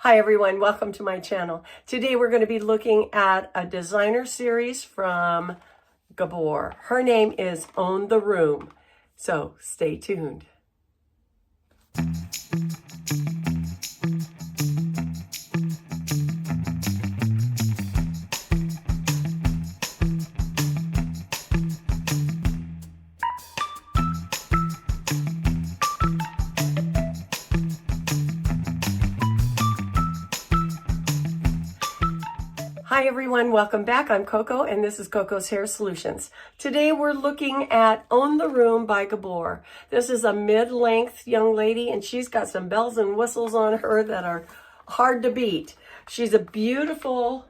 Hi everyone, welcome to my channel. Today we're going to be looking at a designer series from GABOR. Her name is Own the Room, so stay tuned. Hi everyone, welcome back. I'm Coco and this is Coco's Hair Solutions. Today we're looking at Own the Room by GABOR. This is a mid-length young lady and she's got some bells and whistles on her that are hard to beat. She's a beautiful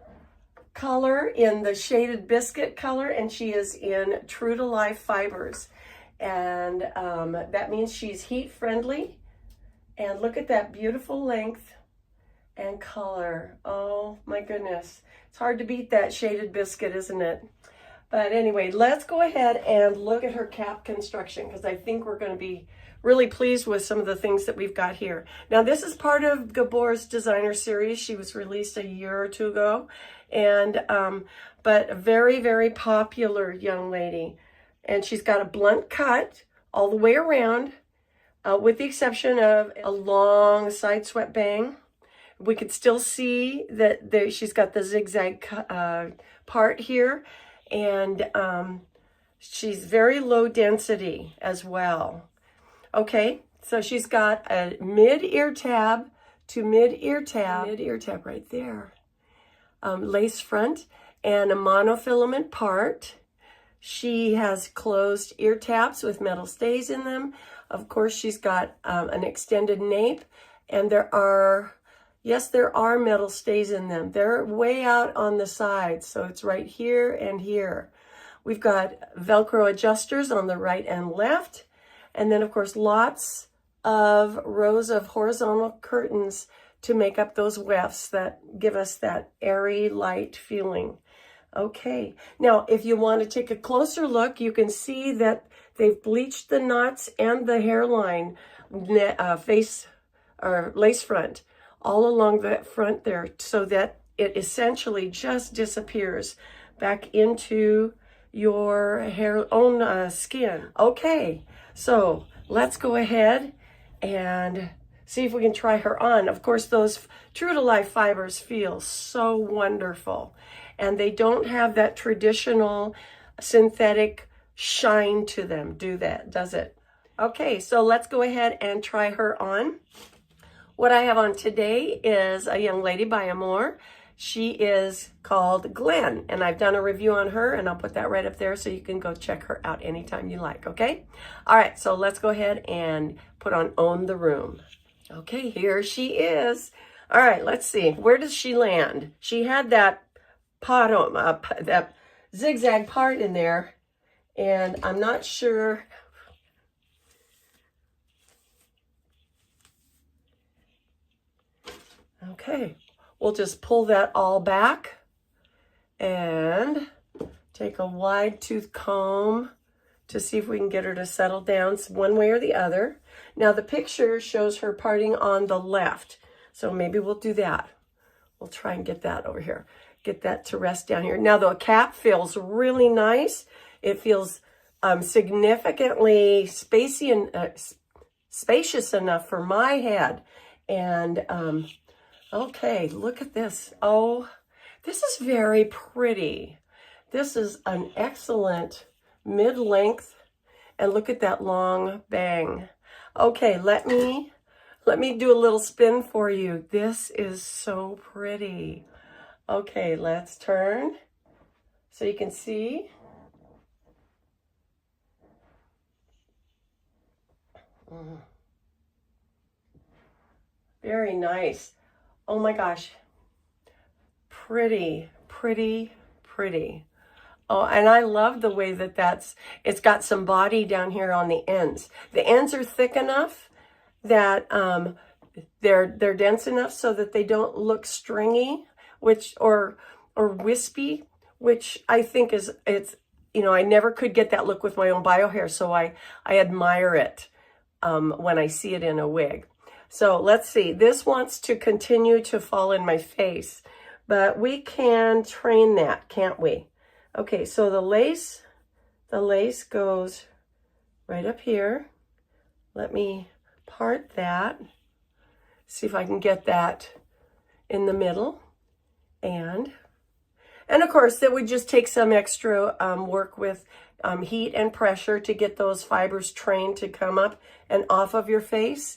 color in the shaded biscuit color and she is in true to life fibers. And that means she's heat friendly. And look at that beautiful length and color. Oh my goodness. It's hard to beat that shaded biscuit, isn't it? But anyway, let's go ahead and look at her cap construction because I think we're going to be really pleased with some of the things that we've got here. Now, this is part of GABOR's designer series. She was released a year or two ago, and but a very, very popular young lady. And she's got a blunt cut all the way around, with the exception of a long side swept bang. We could still see that she's got the zigzag part here, and she's very low density as well. Okay, so she's got a mid-ear tab to mid-ear tab right there, lace front, and a monofilament part. She has closed ear tabs with metal stays in them. Of course, she's got an extended nape, and there are metal stays in them. They're way out on the sides, so it's right here and here. We've got Velcro adjusters on the right and left, and then of course lots of rows of horizontal curtains to make up those wefts that give us that airy, light feeling. Okay, now if you want to take a closer look, you can see that they've bleached the knots and the hairline face or lace front all along the front there so that it essentially just disappears back into your own skin. Okay, so let's go ahead and see if we can try her on. Of course, those true to life fibers feel so wonderful, and they don't have that traditional synthetic shine to them, does it? Okay, so let's go ahead and try her on. What I have on today is a young lady by Amor. She is called Glenn, and I've done a review on her, and I'll put that right up there so you can go check her out anytime you like, okay? All right, so let's go ahead and put on Own the Room. Okay, here she is. All right, let's see. Where does she land? She had that that zigzag part in there, and I'm not sure. Okay, we'll just pull that all back and take a wide tooth comb to see if we can get her to settle down one way or the other. Now the picture shows her parting on the left, so maybe we'll do that. We'll try and get that over here, get that to rest down here. Now the cap feels really nice. It feels significantly spacious enough for my head. And okay, look at this. Oh, this is very pretty. This is an excellent mid-length, and look at that long bang. Okay, let me do a little spin for you. This is so pretty. Okay, let's turn so you can see. Very nice. Oh my gosh, pretty, pretty, pretty. Oh, and I love the way that it's got some body down here on the ends. The ends are thick enough that they're dense enough so that they don't look stringy, or wispy, which I think it's I never could get that look with my own bio hair, so I admire it when I see it in a wig. So let's see, this wants to continue to fall in my face, but we can train that, can't we? Okay, so the lace goes right up here. Let me part that. See if I can get that in the middle. And of course, that would just take some extra work with heat and pressure to get those fibers trained to come up and off of your face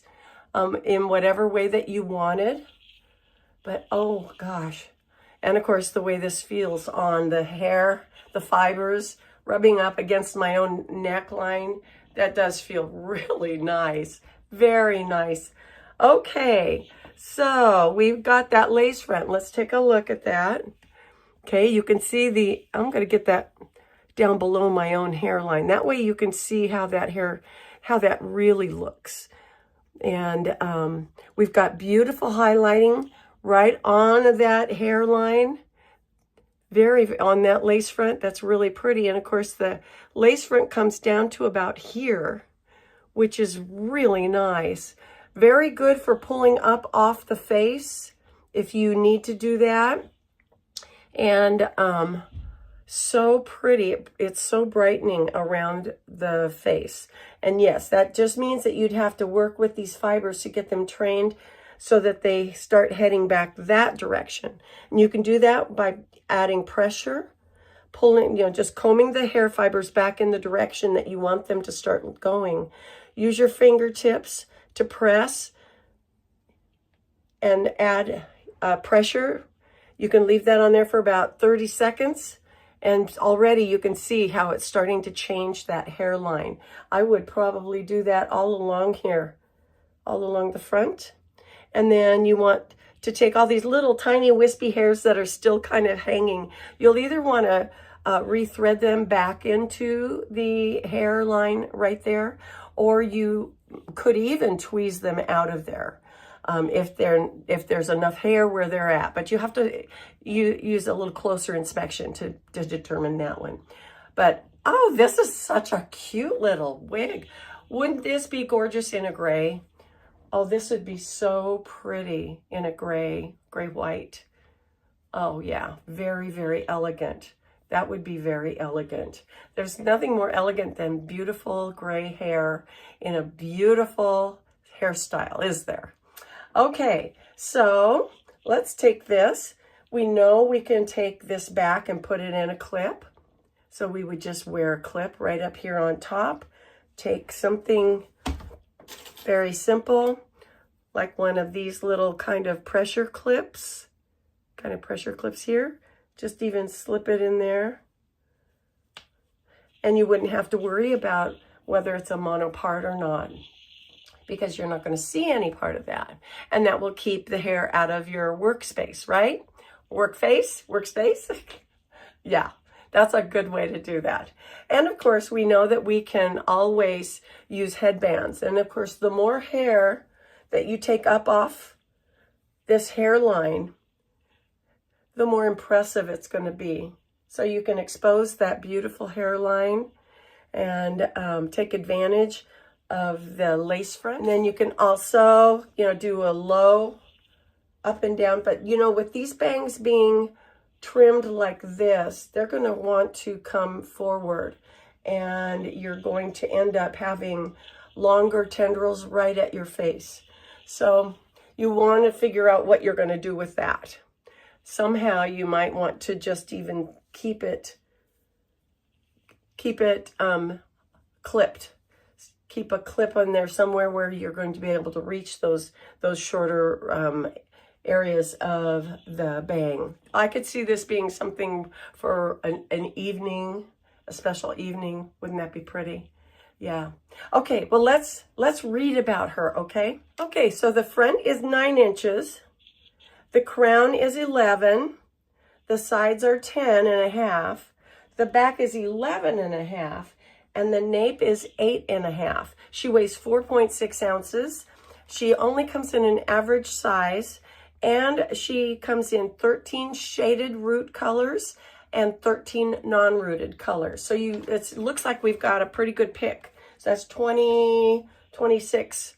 in whatever way that you wanted. But oh gosh. And of course, the way this feels on the hair, the fibers rubbing up against my own neckline, that does feel really nice. Very nice. Okay, so we've got that lace front. Let's take a look at that. Okay, you can see I'm going to get that down below my own hairline. That way you can see how that really looks. And we've got beautiful highlighting right on that hairline. On that lace front, that's really pretty. And of course, the lace front comes down to about here, which is really nice. Very good for pulling up off the face if you need to do that. And so pretty. It's so brightening around the face. And yes, that just means that you'd have to work with these fibers to get them trained so that they start heading back that direction. And you can do that by adding pressure, pulling, just combing the hair fibers back in the direction that you want them to start going. Use your fingertips to press and add pressure. You can leave that on there for about 30 seconds. And already you can see how it's starting to change that hairline. I would probably do that all along here, all along the front. And then you want to take all these little tiny wispy hairs that are still kind of hanging. You'll either want to rethread them back into the hairline right there, or you could even tweeze them out of there if there's enough hair where they're at. But you have to use a little closer inspection to determine that one. But oh, this is such a cute little wig. Wouldn't this be gorgeous in a gray? Oh, this would be so pretty in a gray white. Oh yeah, very, very elegant. That would be very elegant. There's nothing more elegant than beautiful gray hair in a beautiful hairstyle, is there? Okay, so let's take this. We know we can take this back and put it in a clip. So we would just wear a clip right up here on top. Take something very simple, like one of these little kind of pressure clips here. Just even slip it in there. And you wouldn't have to worry about whether it's a mono part or not, because you're not going to see any part of that. And that will keep the hair out of your workspace, right? Workspace? Yeah, that's a good way to do that. And of course, we know that we can always use headbands. And of course, the more hair that you take up off this hairline, the more impressive it's going to be. So you can expose that beautiful hairline and take advantage of the lace front. And then you can also, do a low up and down. But, with these bangs being trimmed like this, they're going to want to come forward. And you're going to end up having longer tendrils right at your face. So you want to figure out what you're going to do with that. Somehow you might want to just even keep it clipped. Keep a clip on there somewhere where you're going to be able to reach those shorter areas of the bang. I could see this being something for an evening, a special evening. Wouldn't that be pretty? Yeah. Okay, well, let's read about her, okay? Okay, so the front is 9 inches. The crown is 11. The sides are 10.5. The back is 11.5. And the nape is 8.5. She weighs 4.6 ounces. She only comes in an average size. And she comes in 13 shaded root colors and 13 non-rooted colors. So it looks like we've got a pretty good pick. So that's 26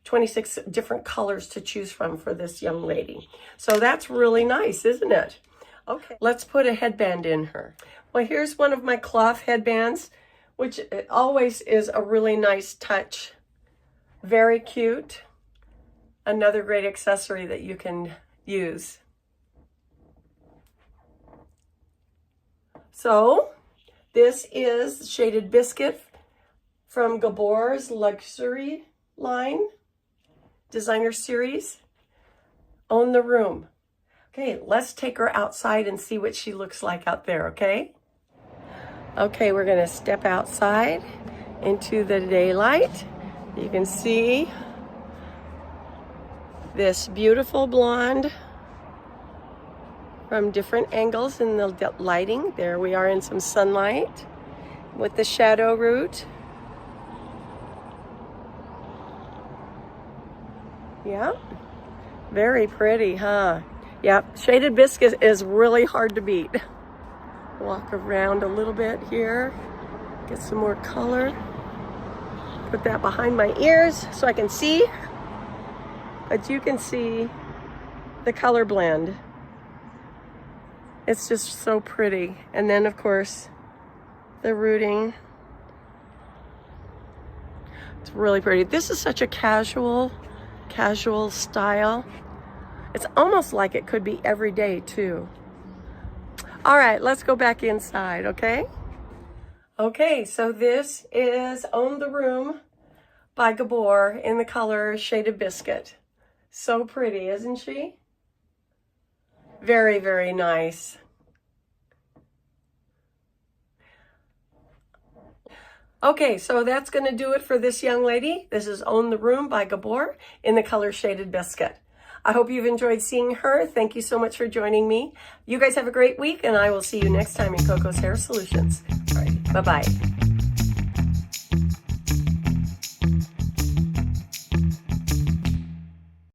26 different colors to choose from for this young lady. So that's really nice, isn't it? Okay, let's put a headband in her. Well, here's one of my cloth headbands, which always is a really nice touch. Very cute. Another great accessory that you can use. So this is Shaded Biscuit from GABOR's luxury line, designer series. Own the Room. Okay, let's take her outside and see what she looks like out there, okay? Okay, we're gonna step outside into the daylight. You can see this beautiful blonde from different angles in the lighting. There we are in some sunlight with the shadow root. Yeah, very pretty, huh? Yeah, Shaded Biscuit is really hard to beat. Walk around a little bit here, get some more color. Put that behind my ears so I can see. But you can see the color blend. It's just so pretty. And then of course, the rooting. It's really pretty. This is such a casual style. It's almost like it could be every day too. All right, let's go back inside, okay? Okay, so this is Own the Room by GABOR in the color Shaded Biscuit. So pretty, isn't she? Very, very nice. Okay, so that's going to do it for this young lady. This is Own the Room by GABOR in the color Shaded Biscuit. I hope you've enjoyed seeing her. Thank you so much for joining me. You guys have a great week, and I will see you next time in Coco's Hair Solutions. All right, bye-bye.